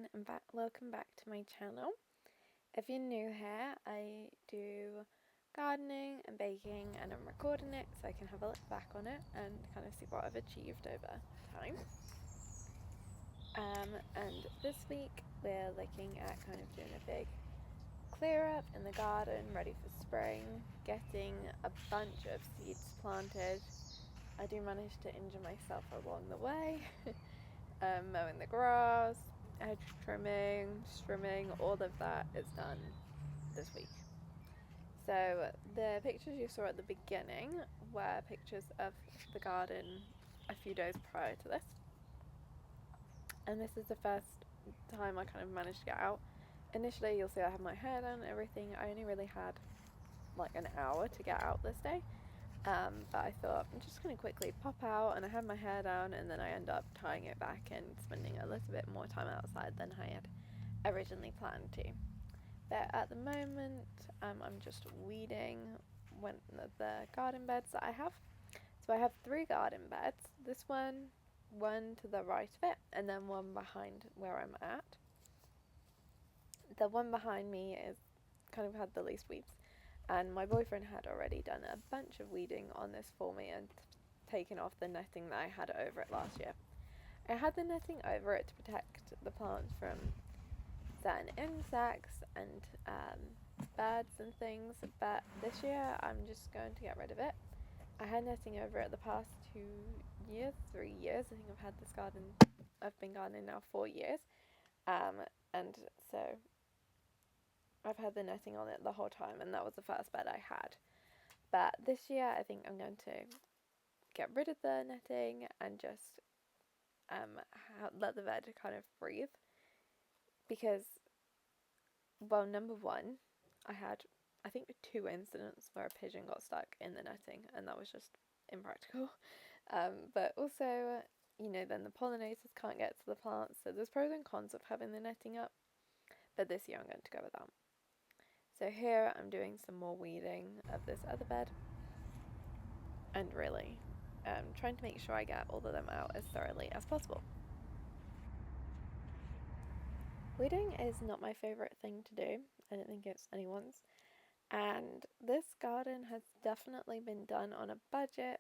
everyone, and welcome back to my channel. If you're new here, I do gardening and baking, and I'm recording it so I can have a look back on it and kind of see what I've achieved over time. And this week we're looking at kind of doing a big clear up in the garden, ready for spring, getting a bunch of seeds planted. I do manage to injure myself along the way. Mowing the grass, hedge trimming, strimming, all of that is done this week. So the pictures you saw at the beginning were pictures of the garden a few days prior to this. And this is the first time I kind of managed to get out. Initially, you'll see I had my hair done and everything. I only really had like an hour to get out this day. But I thought I'm just going to quickly pop out, and I had my hair down, and then I end up tying it back and spending a little bit more time outside than I had originally planned to. But at the moment, I'm just weeding the garden beds that I have. So I have 3 garden beds. This one to the right of it, and then one behind where I'm at. The one behind me is kind of had the least weeds. And my boyfriend had already done a bunch of weeding on this for me and taken off the netting that I had over it last year. I had the netting over it to protect the plants from certain insects and birds and things, but this year I'm just going to get rid of it. I had netting over it the past 3 years. I think I've been gardening now 4 years, and so I've had the netting on it the whole time, and that was the first bed I had. But this year I think I'm going to get rid of the netting and just let the bed kind of breathe. Because, well, number one, I had, I think, 2 incidents where a pigeon got stuck in the netting, and that was just impractical. But also, then the pollinators can't get to the plants, so there's pros and cons of having the netting up. But this year I'm going to go with that. So here I'm doing some more weeding of this other bed, and really trying to make sure I get all of them out as thoroughly as possible. Weeding is not my favourite thing to do. I don't think it's anyone's. And this garden has definitely been done on a budget.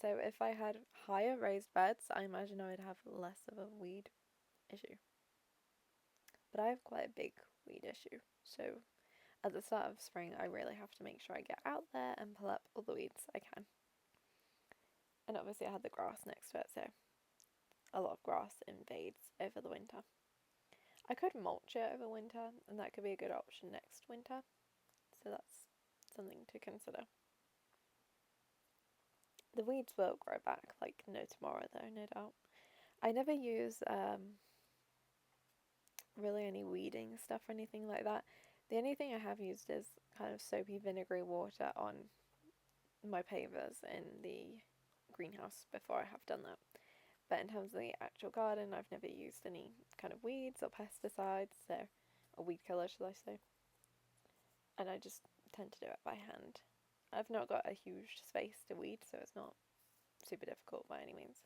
So if I had higher raised beds, I imagine I would have less of a weed issue. But I have quite a big weed issue. So at the start of spring, I really have to make sure I get out there and pull up all the weeds I can. And obviously I had the grass next to it, so a lot of grass invades over the winter. I could mulch it over winter, and that could be a good option next winter. So that's something to consider. The weeds will grow back like no tomorrow though, no doubt. I never use really any weeding stuff or anything like that. The only thing I have used is kind of soapy vinegary water on my pavers in the greenhouse before I have done that. But in terms of the actual garden, I've never used any kind of weeds or pesticides, or weed killer, should I say. And I just tend to do it by hand. I've not got a huge space to weed, so it's not super difficult by any means.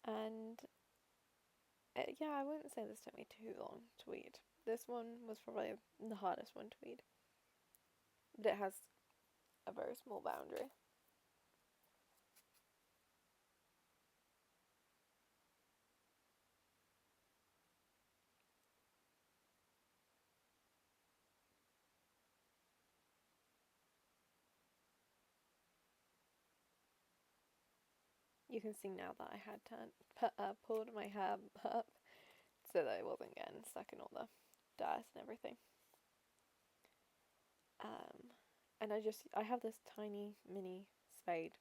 And yeah, I wouldn't say this took me too long to weed. This one was probably the hardest one to weed. But it has a very small boundary. You can see now that I had pulled my hair up so that it wasn't getting stuck in all the dirt and everything. And I have this tiny mini spade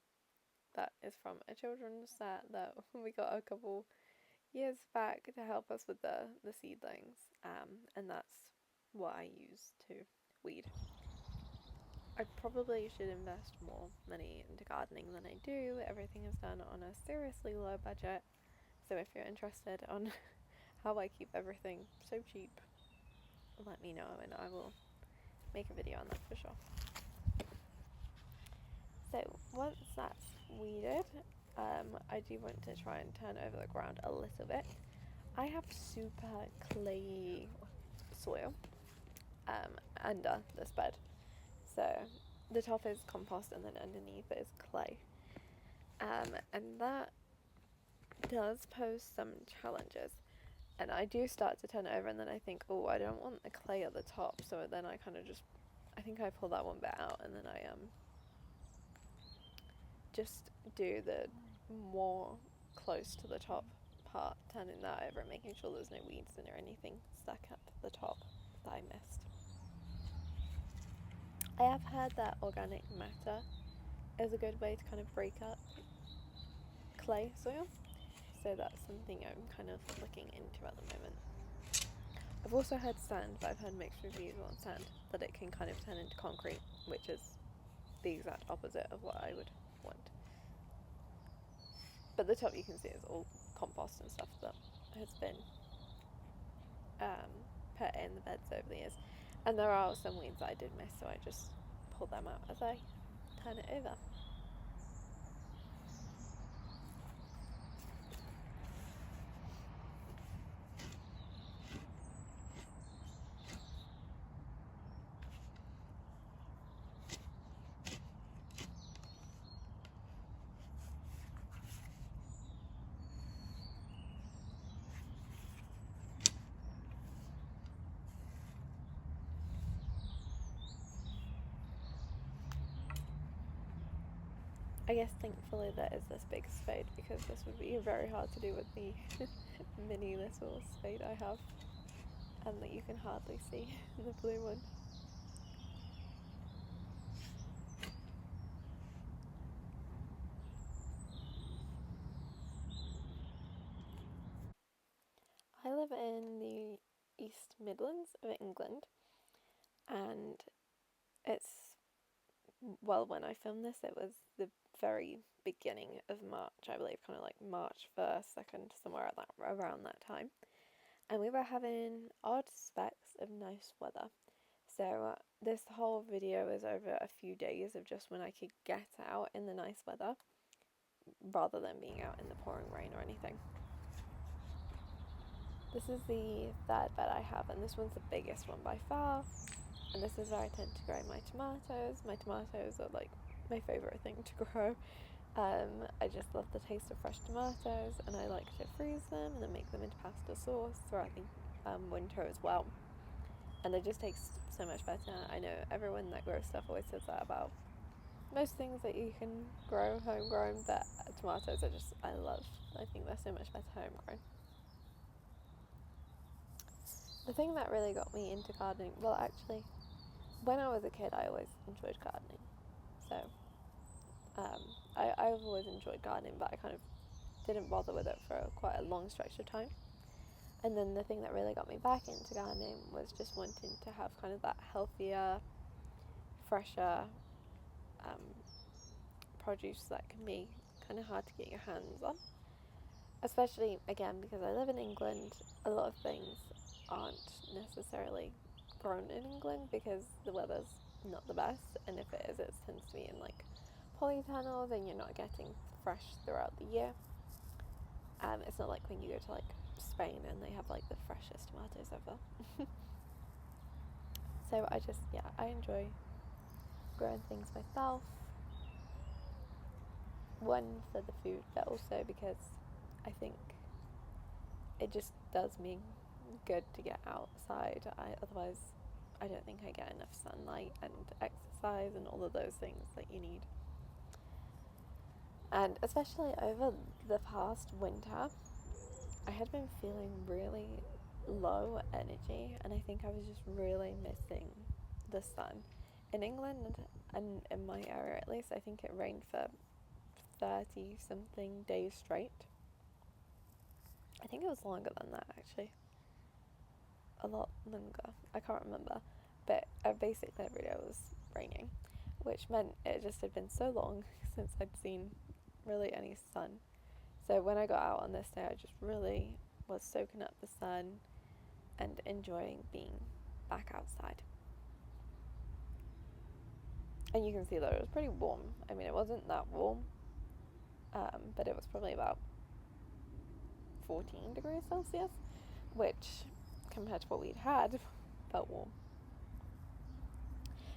that is from a children's set that we got a couple years back to help us with the seedlings, and that's what I use to weed. I probably should invest more money into gardening than I do. Everything is done on a seriously low budget, so if you're interested on how I keep everything so cheap, let me know and I will make a video on that for sure. So once that's weeded, I do want to try and turn over the ground a little bit. I have super clayey soil under this bed. So the top is compost and then underneath is clay. And that does pose some challenges. And I do start to turn it over and then I think, oh, I don't want the clay at the top. So then I kind of just, I think I pull that one bit out and then I just do the more close to the top part, turning that over and making sure there's no weeds in or anything stuck at the top that I missed. I have heard that organic matter is a good way to kind of break up clay soil, so that's something I'm kind of looking into at the moment. I've also heard sand, but I've heard mixed reviews on sand, that it can kind of turn into concrete, which is the exact opposite of what I would want. But the top you can see is all compost and stuff that has been put in the beds over the years. And there are some weeds that I did miss, so I just pull them out as I turn it over. I guess thankfully there is this big spade, because this would be very hard to do with the mini little spade I have, and that you can hardly see, the blue one. I live in the East Midlands of England, and it's, well, when I filmed this, it was the very beginning of March, I believe, kind of like March 1st, 2nd, somewhere around that time. And we were having odd specks of nice weather. So this whole video is over a few days of just when I could get out in the nice weather, rather than being out in the pouring rain or anything. This is the third bed I have, and this one's the biggest one by far. And this is where I tend to grow my tomatoes. My tomatoes are like my favourite thing to grow. I just love the taste of fresh tomatoes, and I like to freeze them and then make them into pasta sauce throughout the winter as well. And it just tastes so much better. I know everyone that grows stuff always says that about most things that you can grow homegrown, but tomatoes are just, I love. I think they're so much better homegrown. The thing that really got me into gardening, well, actually, when I was a kid, I always enjoyed gardening. So I've always enjoyed gardening, but I kind of didn't bother with it for quite a long stretch of time. And then the thing that really got me back into gardening was just wanting to have kind of that healthier, fresher produce that can be kind of hard to get your hands on. Especially, again, because I live in England, a lot of things aren't necessarily grown in England because the weather's not the best, and if it is, it tends to be in like polytunnels and you're not getting fresh throughout the year. It's not like when you go to like Spain and they have like the freshest tomatoes ever. So I enjoy growing things myself. One, for the food, but also because I think it just does me good to get outside. Otherwise, I don't think I get enough sunlight and exercise and all of those things that you need. And especially over the past winter, I had been feeling really low energy, and I think I was just really missing the sun. In England, and in my area at least, I think it rained for 30 something days straight. I think it was longer than that, actually. A lot longer. I can't remember. But basically every day was raining, which meant it just had been so long since I'd seen really any sun. So when I got out on this day, I just really was soaking up the sun and enjoying being back outside. And you can see that it was pretty warm. I mean, it wasn't that warm, but it was probably about 14 degrees Celsius, which compared to what we'd had felt warm.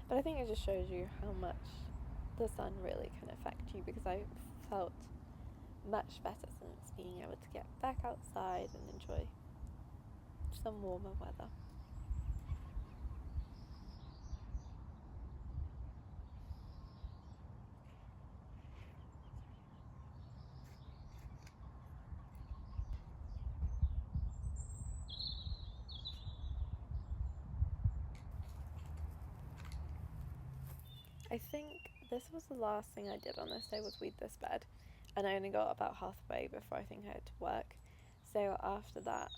But I think it just shows you how much the sun really can affect you, because I felt much better since being able to get back outside and enjoy some warmer weather. I think this was the last thing I did on this day, was weed this bed, and I only got about halfway before I think I had to work. So after that,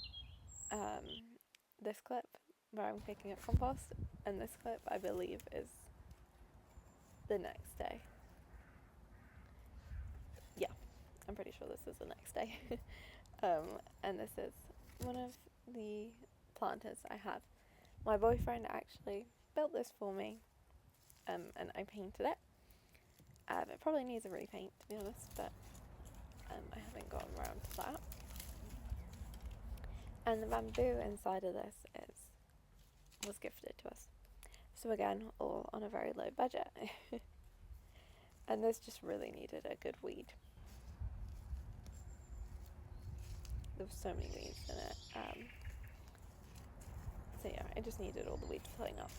this clip where I'm picking up compost, and this clip I believe is the next day. Yeah, I'm pretty sure this is the next day. And this is one of the planters I have. My boyfriend actually built this for me, and I painted it. It probably needs a repaint, to be honest, but I haven't gotten around to that. And the bamboo inside of this was gifted to us. So again, all on a very low budget. And this just really needed a good weed. There were so many weeds in it. So yeah, I just needed all the weeds pulling up.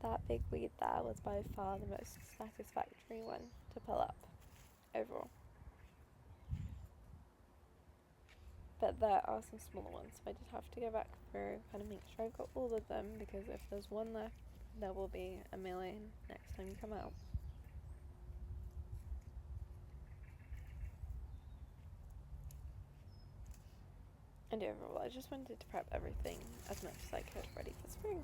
That big weed there was by far the most satisfactory one to pull up overall. But there are some smaller ones, so I just have to go back through, kind of make sure I've got all of them, because if there's one left, there will be a million next time you come out. And overall, I just wanted to prep everything as much as I could ready for spring.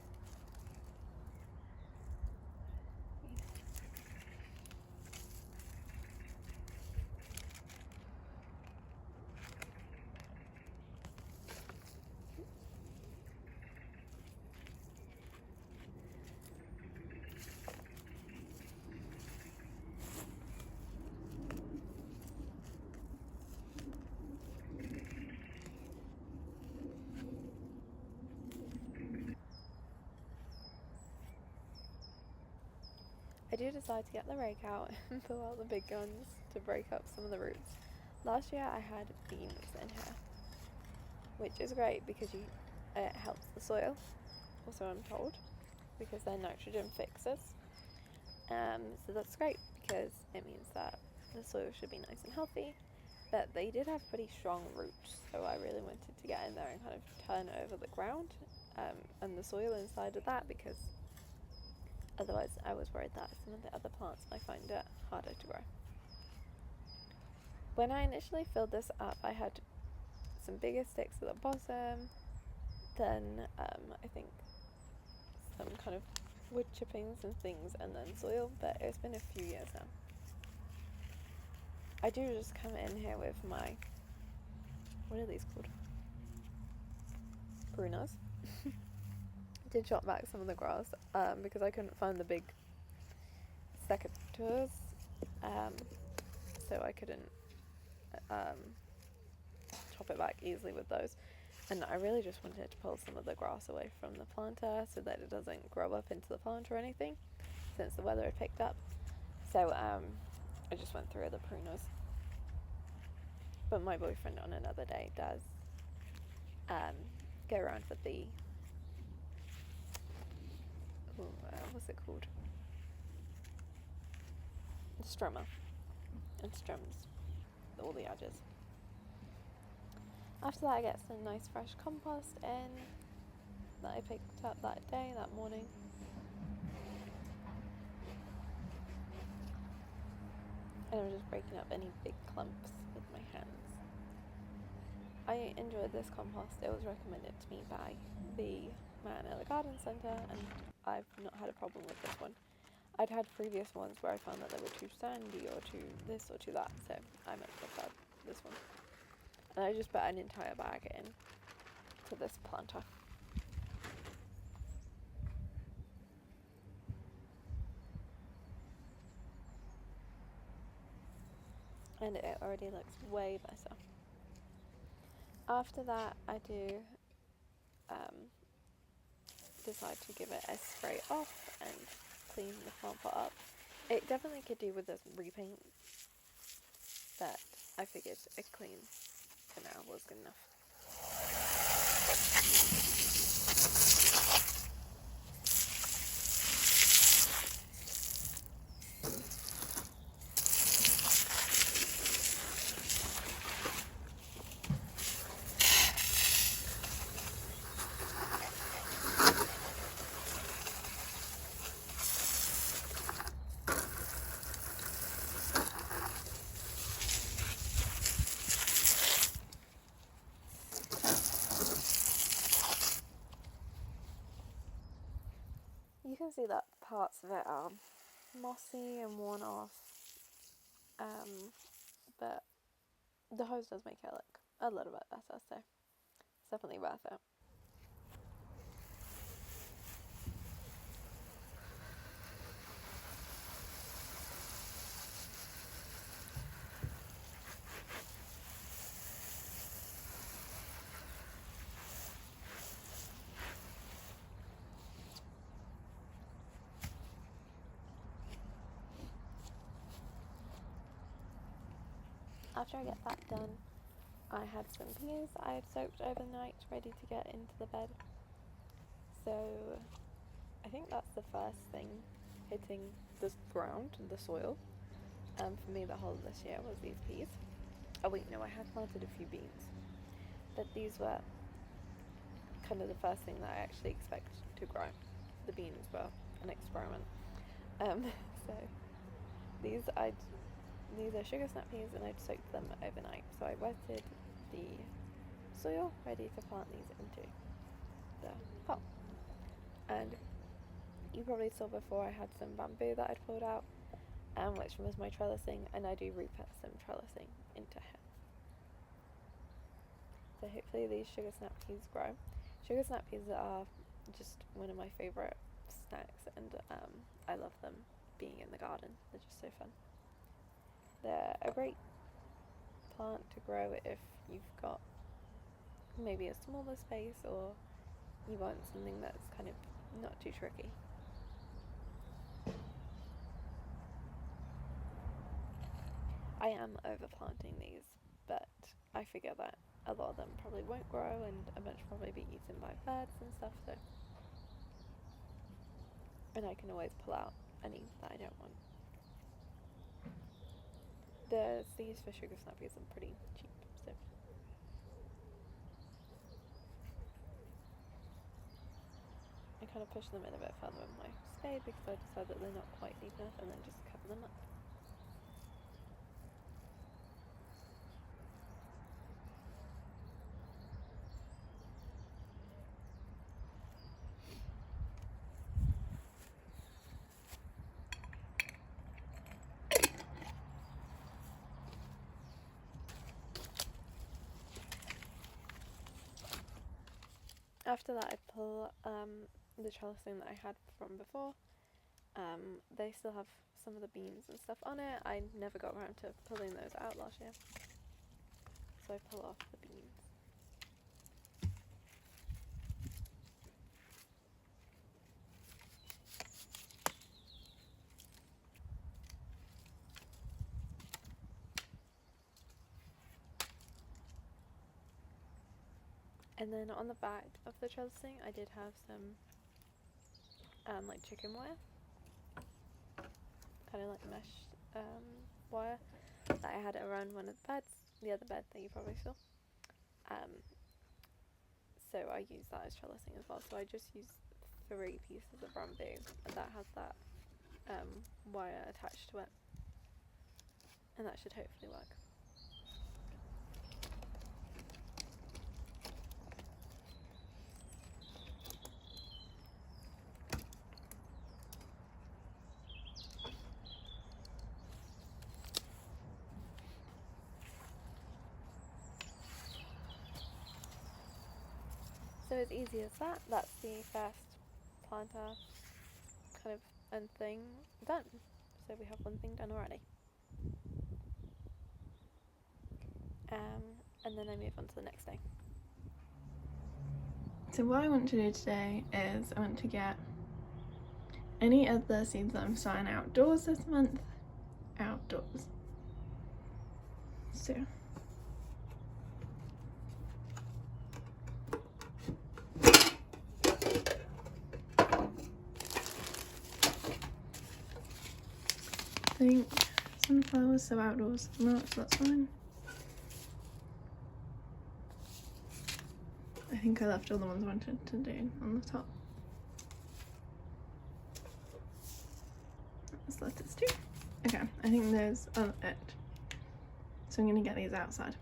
I do decide to get the rake out and pull out the big guns to break up some of the roots. Last year I had beans in here, which is great because it helps the soil, also I'm told, because they're nitrogen fixers. So that's great because it means that the soil should be nice and healthy, but they did have pretty strong roots, so I really wanted to get in there and kind of turn over the ground and the soil inside of that, because otherwise I was worried that some of the other plants might find it harder to grow. When I initially filled this up, I had some bigger sticks at the bottom, then I think some kind of wood chippings and things, and then soil, but it's been a few years now. I do just come in here with my, what are these called? Prunas. Did chop back some of the grass because I couldn't find the big secateurs, so I couldn't chop it back easily with those. And I really just wanted to pull some of the grass away from the planter so that it doesn't grow up into the plant or anything, since the weather had picked up. So I just went through the prunas. But my boyfriend on another day does go around with the, what's it called? The strimmer, and trims all the edges. After that I get some nice fresh compost in that I picked up that morning. And I'm just breaking up any big clumps with my hands. I enjoyed this compost. It was recommended to me by the man at the garden centre, and I've not had a problem with this one. I'd had previous ones where I found that they were too sandy or too this or too that, so I much preferred this one. And I just put an entire bag in to this planter. And it already looks way better. After that, I do decide to give it a spray off and clean the plant pot up. It definitely could do with this repaint, but I figured a clean for now was good enough. You can see that parts of it are mossy and worn off, but the hose does make it look a little bit better, so it's definitely worth it. After I get that done, I had some peas I had soaked overnight ready to get into the bed. So I think that's the first thing hitting the ground, the soil. For me, the whole of this year was these peas. Oh wait, no, I had planted a few beans, but these were kind of the first thing that I actually expected to grow. The beans were an experiment. So these are sugar snap peas, and I'd soaked them overnight. So I wetted the soil ready to plant these into the pot. And you probably saw before I had some bamboo that I'd pulled out, which was my trellising, and I do re-put some trellising into here. So hopefully these sugar snap peas grow. Sugar snap peas are just one of my favourite snacks, and I love them being in the garden. They're just so fun. They're a great plant to grow if you've got maybe a smaller space, or you want something that's kind of not too tricky. I am overplanting these, but I figure that a lot of them probably won't grow, and a bunch will probably be eaten by birds and stuff, so. And I can always pull out any that I don't want. The seeds for sugar snap peas are pretty cheap, so. I kind of push them in a bit further with my spade because I decide that they're not quite deep enough, and then just cover them up. After that, I pull the trellising that I had from before. They still have some of the beams and stuff on it. I never got around to pulling those out last year, so I pull off the beams. And then on the back of the trellising, I did have some like chicken wire, kind of like mesh wire that I had around one of the beds, the other bed that you probably saw. So I used that as trellising as well. So I just used 3 pieces of bamboo that has that wire attached to it, and that should hopefully work. So as easy as that, that's the first planter kind of and thing done. So we have one thing done already. And then I move on to the next day. So what I want to do today is I want to get any of the seeds that I'm starting outdoors this month outdoors. So I think sunflowers, so outdoors, March, so that's fine. I think I left all the ones I wanted to do on the top. That's lettuce too. Okay, I think those are it. So I'm going to get these outside.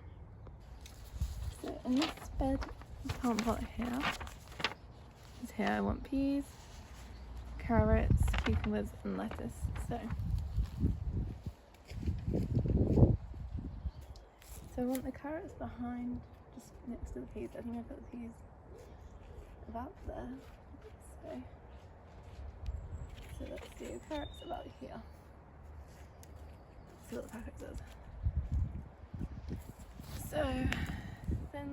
So in this bed plant pot here, I want peas, carrots, cucumbers and lettuce. So I want the carrots behind, just next to the peas. I think I put the peas about there. So let's do carrots about here. See what the packet says. So then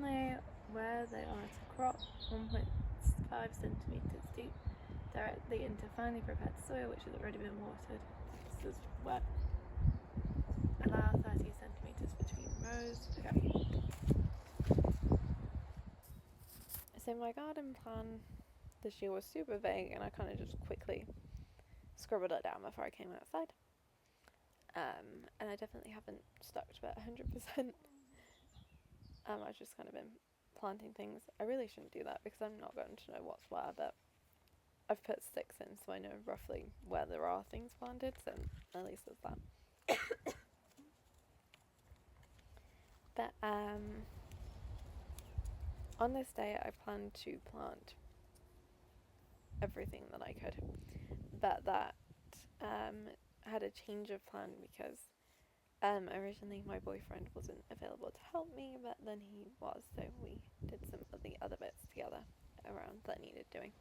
where they are to crop 1.5 centimetres deep directly into finely prepared soil which has already been watered. This is wet. Allow 30 centimetres between rows. Okay. So my garden plan this year was super vague, and I kind of just quickly scribbled it down before I came outside. And I definitely haven't stuck to it 100%. I've just kind of been planting things. I really shouldn't do that because I'm not going to know what's where, but I've put sticks in so I know roughly where there are things planted, so at least there's that. But on this day I planned to plant everything that I could, but that had a change of plan because originally my boyfriend wasn't available to help me, but then he was, so we did some of the other bits together around that needed doing.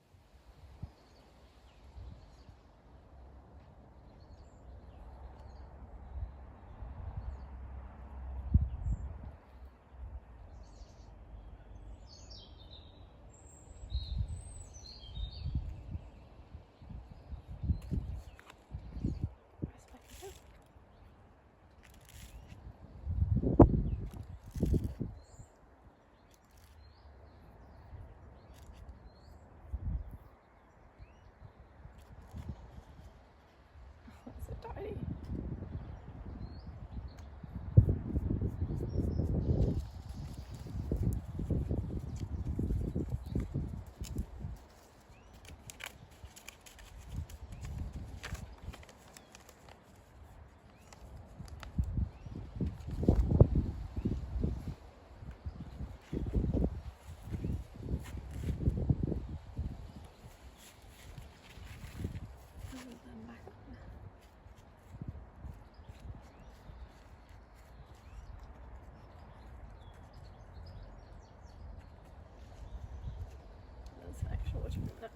watch that.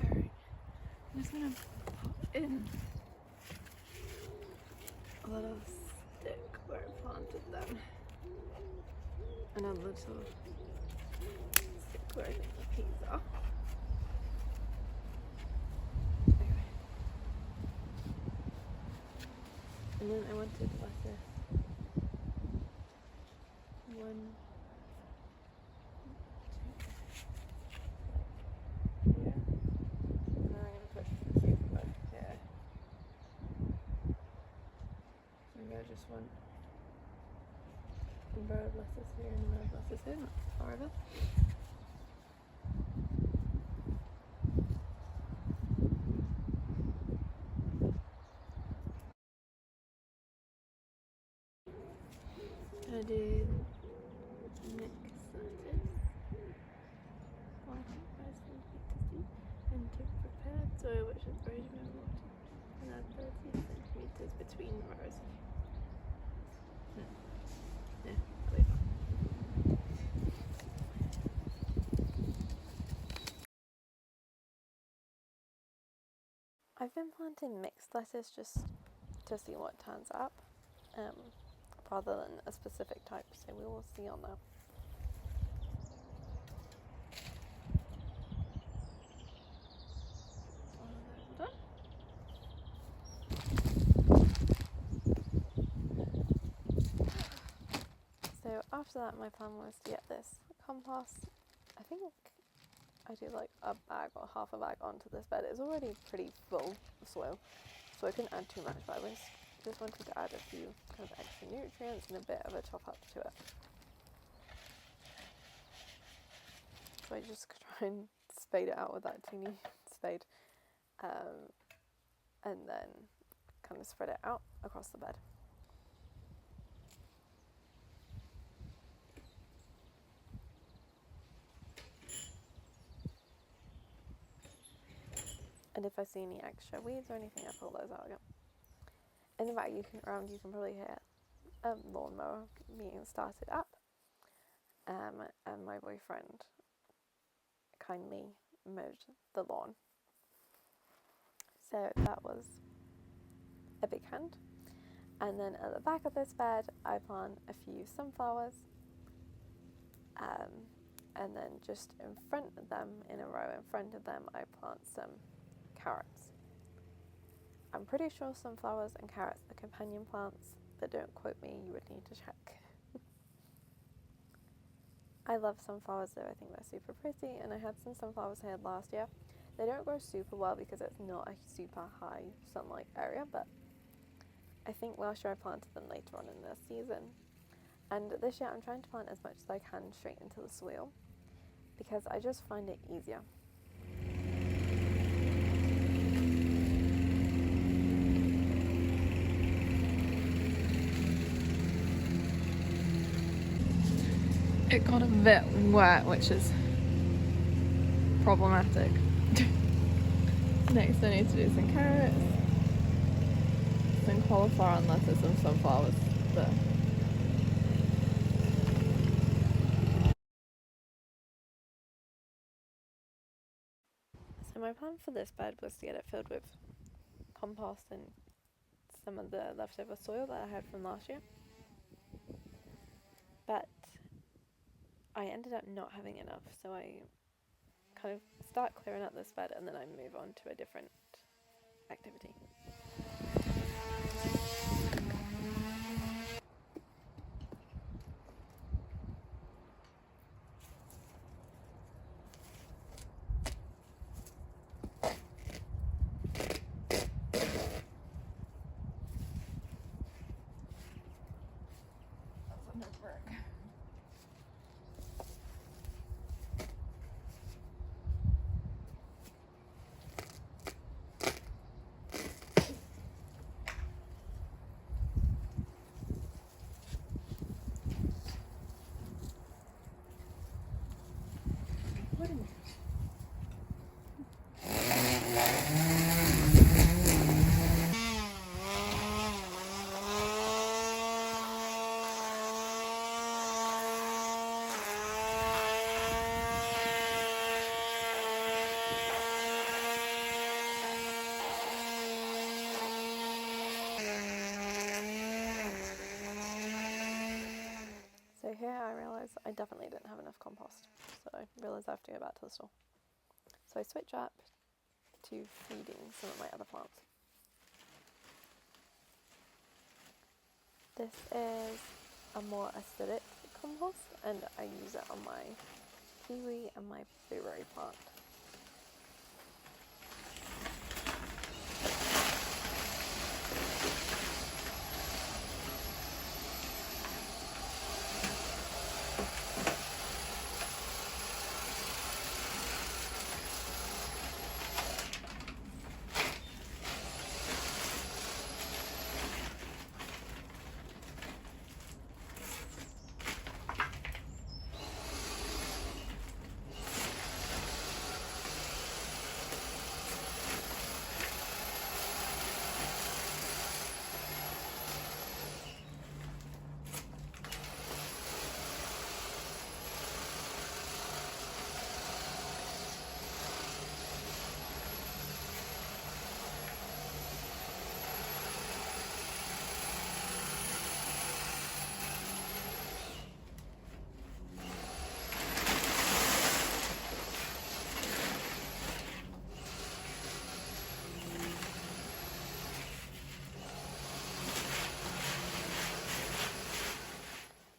Alright. I'm just gonna put in a little stick where I planted them. And a little stick where I think the peas are. Okay. And then I wanted lettuce. One, two, here. And then I'm going to put the cucumber here. So maybe I just want a row of lettuce here and a row of lettuce here, not horrible. I did mix lettuce, 1.5 centimeters deep, and to prepare soil which is buried in water, and add 30 centimeters between rows. Yeah, that'll be fine. I've been planting mixed lettuce just to see what turns up, rather than a specific type, so we will see on that. So after that, my plan was to get this compost. I think I do like a bag or half a bag onto this bed. It's already pretty full of soil, so I couldn't add too much, but I just wanted to add a few kind of extra nutrients and a bit of a top up to it. So I just try and spade it out with that teeny spade, and then kind of spread it out across the bed. And if I see any extra weeds or anything, I pull those out again. In the back you can probably hear a lawnmower being started up. And my boyfriend kindly mowed the lawn. So that was a big hand. And then at the back of this bed, I plant a few sunflowers. And then just in front of them, in a row in front of them, I plant some carrots. I'm pretty sure sunflowers and carrots are companion plants, but don't quote me, you would need to check. I love sunflowers though, I think they're super pretty, and I had some sunflowers here last year. They don't grow super well because it's not a super high sunlight area, but I think last year I planted them later on in the season. And this year I'm trying to plant as much as I can straight into the soil, because I just find it easier. It got a bit wet, which is problematic. Next I need to do some carrots, some cauliflower and lettuce and sunflowers there. So my plan for this bed was to get it filled with compost and some of the leftover soil that I had from last year. But I ended up not having enough, so I kind of start clearing out this bed and then I move on to a different activity. here I realised I definitely didn't have enough compost, so I realised I have to go back to the store. So I switch up to feeding some of my other plants. This is a more acidic compost, and I use it on my kiwi and my blueberry plant.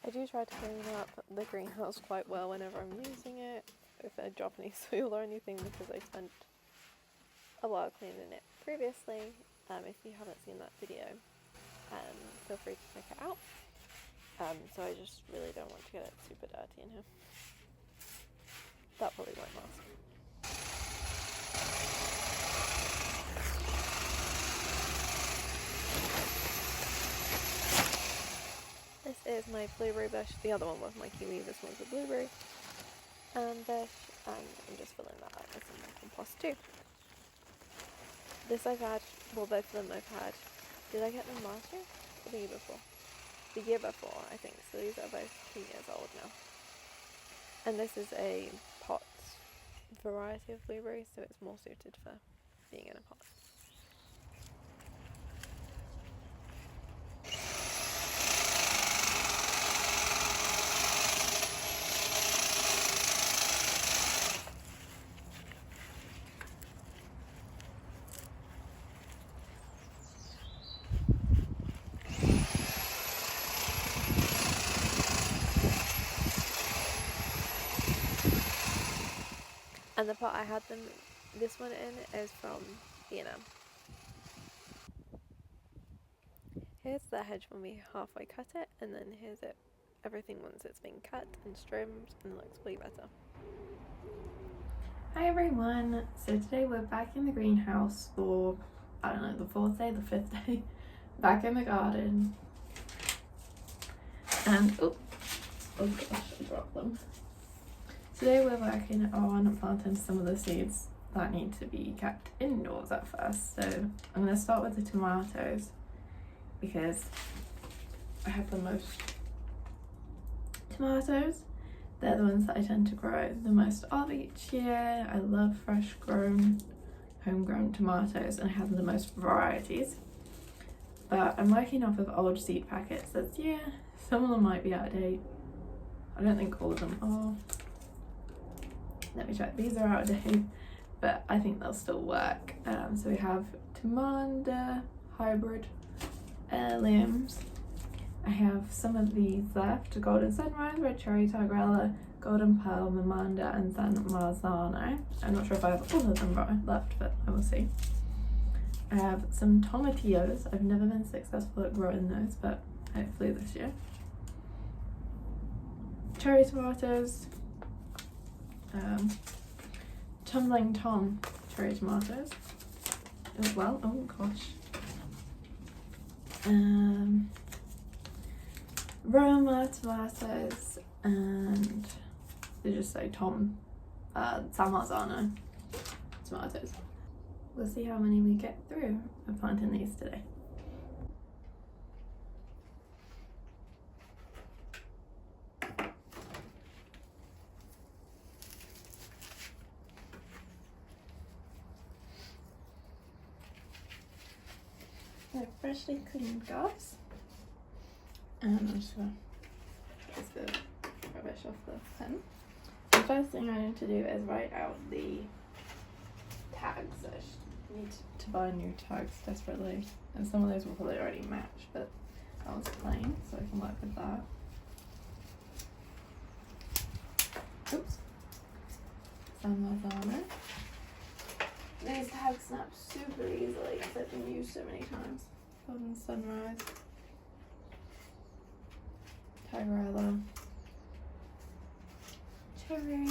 I do try to clean up the greenhouse quite well whenever I'm using it, if I drop any soil or anything, because I spent a while cleaning it previously. If you haven't seen that video, feel free to check it out. So I just really don't want to get it super dirty in here. That probably won't last. This is my blueberry bush. The other one was my kiwi, this one's a blueberry bush, and I'm just filling that up with some more compost too. This I've had, well, both of them I've had. Did I get them last year or the year before? The year before, I think. So these are both 2 years old now. And this is a pot variety of blueberries, so it's more suited for being in a pot. And the pot I had this one in is from B&M. Here's the hedge when we halfway cut it, and then here's everything once it's been cut and trimmed, and it looks way better. Hi everyone, so today we're back in the greenhouse for, I don't know, the 4th day, the 5th day, back in the garden. And, oh gosh, I dropped them. Today we're working on planting some of the seeds that need to be kept indoors at first. So I'm going to start with the tomatoes because I have the most tomatoes. They're the ones that I tend to grow the most of each year. I love fresh grown, homegrown tomatoes, and I have the most varieties. But I'm working off of old seed packets this year. Some of them might be out of date. I don't think all of them are. Let me check. These are out of date, but I think they'll still work. So we have Tamanda hybrid heirlooms. I have some of these left: Golden Sunrise, Red Cherry, Tigrella, Golden Pearl, Mamanda, and San Marzano. I'm not sure if I have all of them left, but I will see. I have some tomatillos. I've never been successful at growing those, but hopefully this year. Cherry tomatoes. Tumbling Tom cherry tomatoes as well. Oh gosh. Roma tomatoes, and they just say San Marzano tomatoes. We'll see how many we get through of planting these today. They're freshly cleaned, guys. And I'm just gonna place the pen. The first thing I need to do is write out the tags. I need to buy new tags desperately, and some of those will probably already match, but that was plain, so I can work with that. Oops. San Marzano. These tags snap super easily because they've been used so many times. Golden Sunrise. Tyrella. Cherry.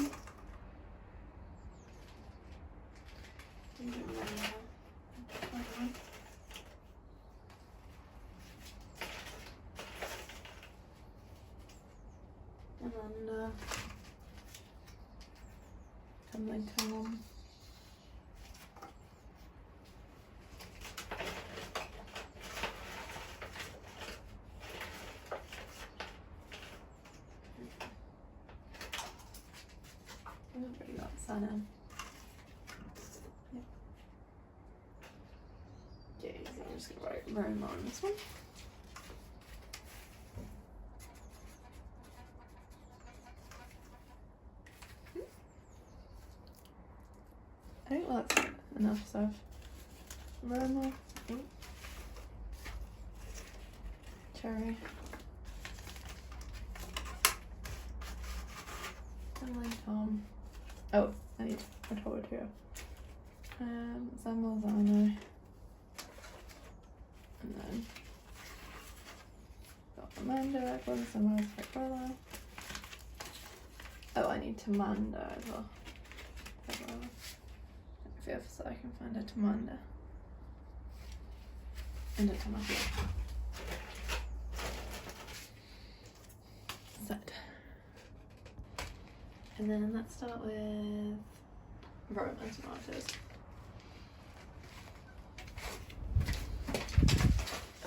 And then tumbling Tom. I've already got Sana. Yep. Okay, so I'm just gonna write Roma on this one. I think that's enough stuff. Roma. Cherry. Tumbling Tom. Oh, I need a toilet here. San Marzano. And then got Amanda, Golden Sunrise, Tyrella. Oh, I need Tamanda as well. Tyrella. Fifth, so I can find a Tamanda. And a Tamanda. Set. And then let's start with Roma tomatoes.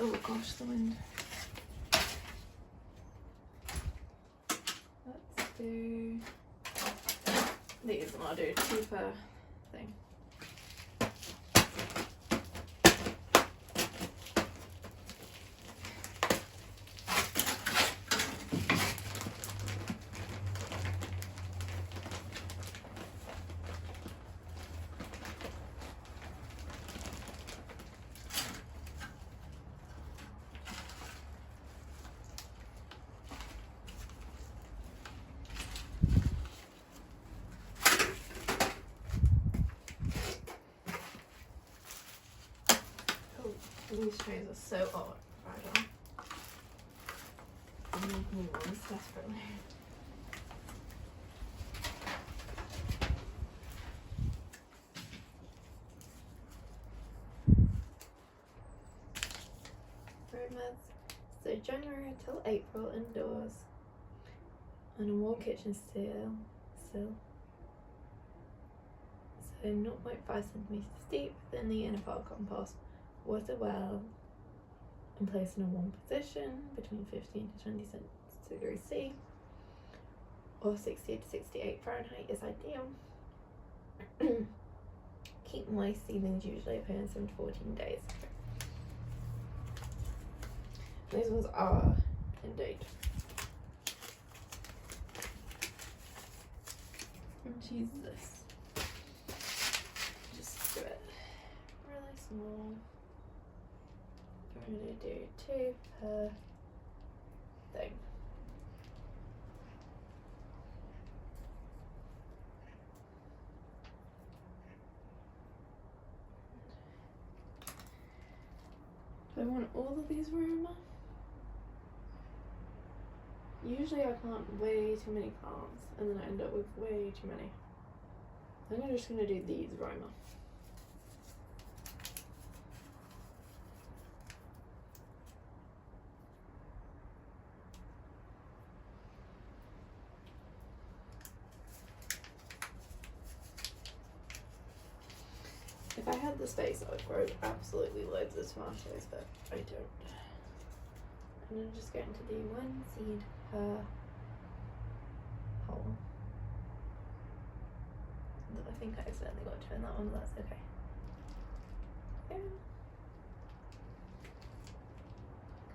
Oh gosh, the wind. Let's do these and I'll do 2 per thing. These trays are so odd right on. I need new ones desperately. Romas. So January till April indoors. On a wall kitchen sill. So 0.5 centimeters deep within the inner pile compost. Water well and place in a warm position between 15 to 20 degrees C or 60 to 68 Fahrenheit is ideal. Keep moist, seedlings usually appear in 7 to 14 days. These ones are indeed. And choose this. Just do it really small. I'm going to do 2 per thing. Do I want all of these Roma? Usually I plant way too many plants and then I end up with way too many. I'm just going to do these Roma. If I had the space, I would grow absolutely loads of tomatoes, but I don't. And I'm just going to do 1 seed per hole. I think I accidentally got 2 in that one, but that's okay. Yeah.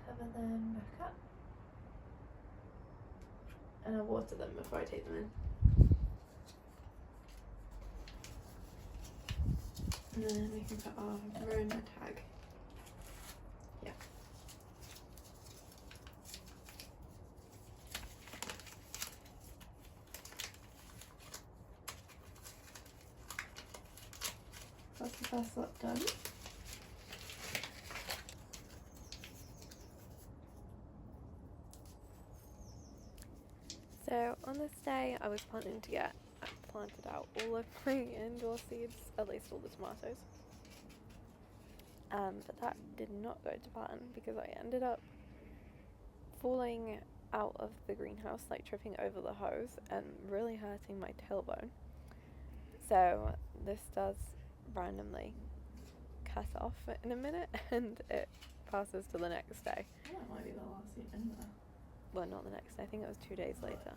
Cover them back up. and I'll water them before I take them in. And then we can put our Rona tag. Yeah. That's the first lot done. So on this day I was planning to get planted out all of my indoor seeds, at least all the tomatoes. But that did not go to plan because I ended up falling out of the greenhouse, like tripping over the hose and really hurting my tailbone. So this does randomly cut off in a minute and it passes to the next day. Oh, that might be the last seed in there. Well, not the next day, I think it was 2 days later.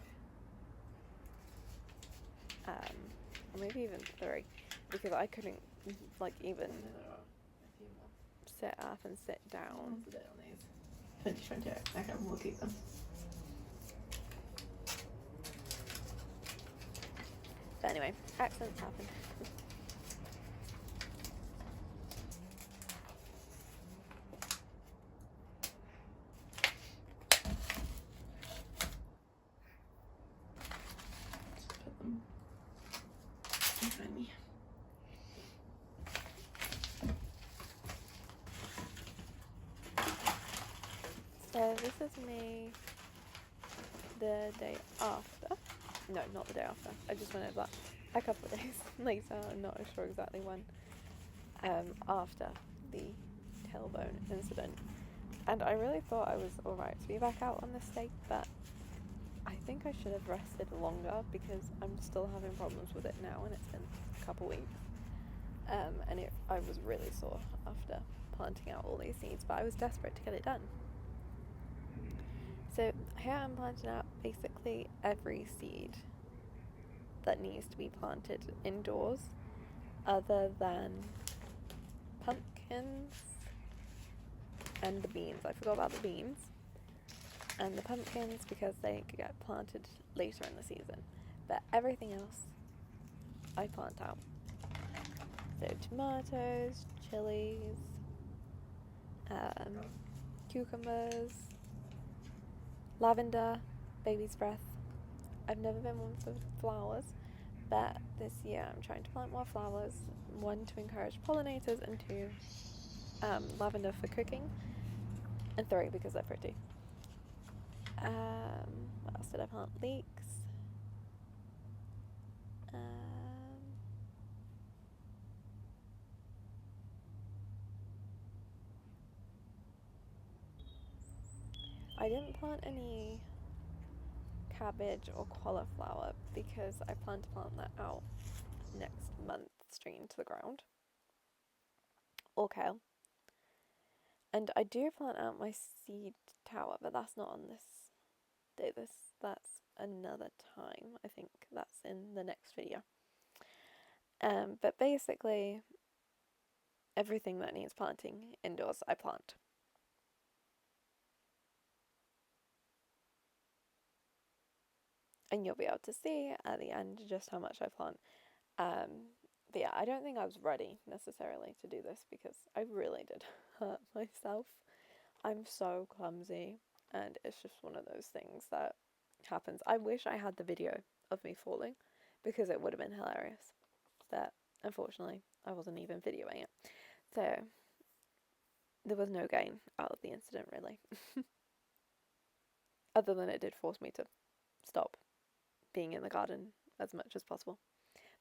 Or maybe even 3, because I couldn't like even sit up and sit down. What's the date on these? 2028. Okay, we'll keep them. But anyway, accidents happen. Just put them behind me. So this is me the day after. No, not the day after. I just went over that a couple of days later. I'm not sure exactly when. After the tailbone incident. And I really thought I was alright to be back out on this day, but I think I should have rested longer because I'm still having problems with it now and it's been a couple weeks. And I was really sore after planting out all these seeds, but I was desperate to get it done. So here I'm planting out basically every seed that needs to be planted indoors other than pumpkins and the beans. I forgot about the beans. And the pumpkins because they could get planted later in the season. But everything else I plant out. So tomatoes, chilies, cucumbers, lavender, baby's breath. I've never been one for flowers, but this year I'm trying to plant more flowers. 1, to encourage pollinators, and 2, lavender for cooking, and 3, because they're pretty. What else did I plant? Leeks. I didn't plant any cabbage or cauliflower because I plan to plant that out next month straight into the ground. Or kale. And I do plant out my seed tower, but that's not on this day. That's another time. I think that's in the next video. But basically, everything that needs planting indoors, I plant. And you'll be able to see at the end just how much I plant. But yeah, I don't think I was ready necessarily to do this because I really did hurt myself. I'm so clumsy and it's just one of those things that happens. I wish I had the video of me falling because it would have been hilarious. But unfortunately, I wasn't even videoing it. So there was no gain out of the incident really. Other than it did force me to stop being in the garden as much as possible.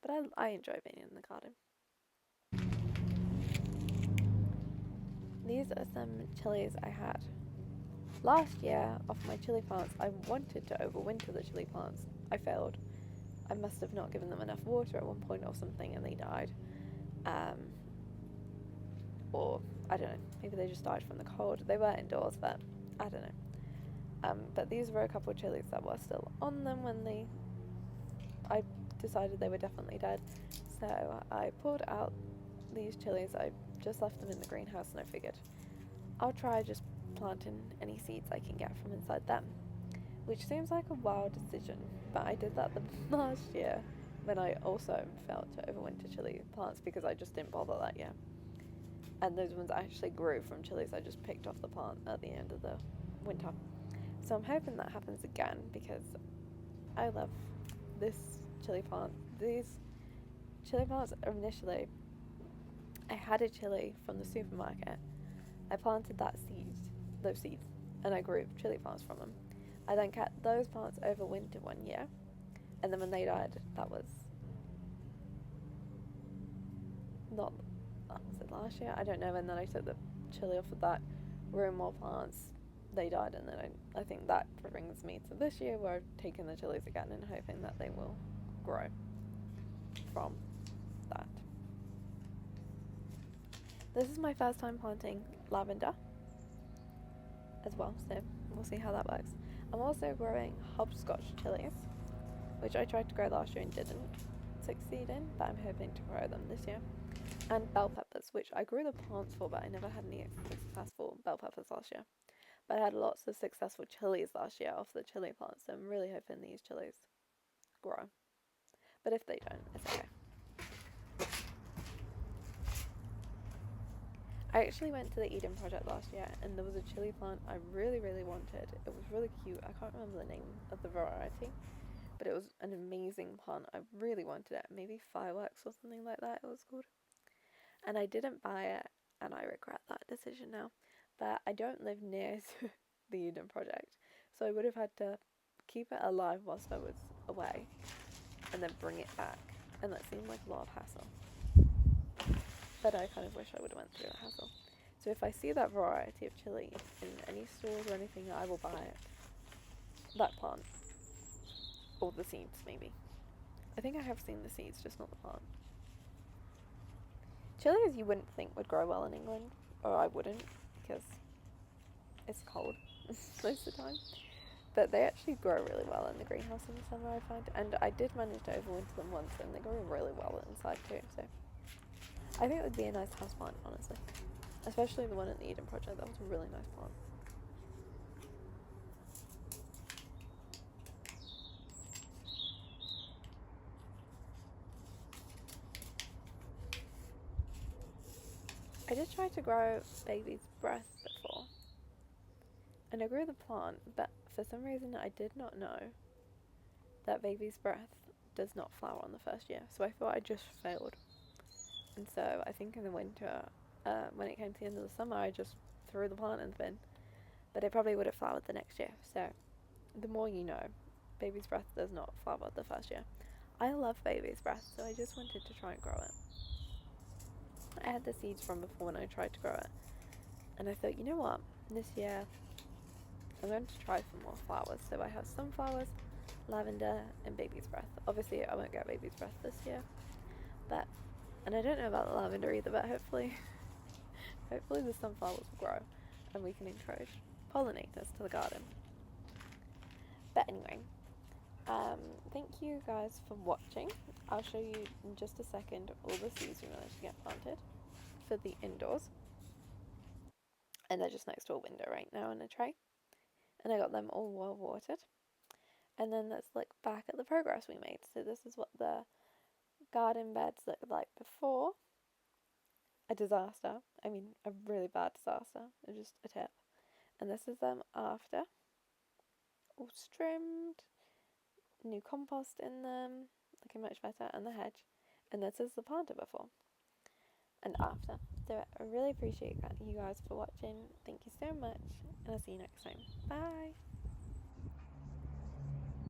But I enjoy being in the garden. These are some chilies I had. Last year, off my chili plants, I wanted to overwinter the chili plants. I failed. I must have not given them enough water at one point or something and they died. Or, I don't know, maybe they just died from the cold. They were indoors, but I don't know. But these were a couple of chilies that were still on them when I decided they were definitely dead. So I pulled out these chilies. I just left them in the greenhouse and I figured I'll try just planting any seeds I can get from inside them. which seems like a wild decision, but I did that the last year when I also failed to overwinter chili plants because I just didn't bother that year. And those ones actually grew from chilies I just picked off the plant at the end of the winter. So I'm hoping that happens again because I love this chili plant. These chili plants initially, I had a chili from the supermarket. I planted those seeds, and I grew chili plants from them. I then kept those plants over winter one year, and then when they died, that was not, was it last year? I don't know. And then I took the chili off of that, grew more plants, they died, and then I think that brings me to this year where I've taken the chilies again and hoping that they will grow from that. This is my first time planting lavender as well, so we'll see how that works. I'm also growing hopscotch chilies, which I tried to grow last year and didn't succeed in, but I'm hoping to grow them this year. And bell peppers, which I grew the plants for, but I never had any successful bell peppers last year. But I had lots of successful chilies last year off the chili plants, so I'm really hoping these chilies grow. But if they don't, it's okay. I actually went to the Eden Project last year, and there was a chili plant I really, really wanted. It was really cute. I can't remember the name of the variety, but it was an amazing plant. I really wanted it. Maybe Fireworks or something like that it was called. And I didn't buy it, and I regret that decision now. But I don't live near the Eden Project, so I would have had to keep it alive whilst I was away, and then bring it back, and that seemed like a lot of hassle. But I kind of wish I would have went through that hassle. So if I see that variety of chili in any stores or anything, I will buy it. That plant. Or the seeds, maybe. I think I have seen the seeds, just not the plant. Chilies you wouldn't think would grow well in England, or I wouldn't, because it's cold most of the time. But they actually grow really well in the greenhouse in the summer, I find. And I did manage to overwinter them once, and they grew really well inside too, so I think it would be a nice houseplant, honestly. Especially the one at the Eden Project, that was a really nice plant. I did try to grow baby's breath before, and I grew the plant, but for some reason I did not know that baby's breath does not flower on the first year, so I thought I just failed. And so I think in the winter, when it came to the end of the summer, I just threw the plant in the bin, but it probably would have flowered the next year. So the more you know, baby's breath does not flower the first year. I love baby's breath, so I just wanted to try and grow it. I had the seeds from before when I tried to grow it, and I thought, you know what, this year I'm going to try for more flowers. So I have sunflowers, lavender, and baby's breath. Obviously I won't get baby's breath this year, but, and I don't know about the lavender either, but hopefully the sunflowers will grow and we can encourage pollinators to the garden. But anyway, thank you guys for watching. I'll show you in just a second all the seeds we managed to get planted for the indoors. And they're just next to a window right now in a tray. And I got them all well watered. And then let's look back at the progress we made. So this is what the garden beds looked like before. A disaster. I mean, a really bad disaster. Just a tip. And this is them after. All trimmed. New compost in them. Looking much better. And the hedge. And this is the planter before and after. So I really appreciate you guys for watching. Thank you so much. And I'll see you next time. Bye.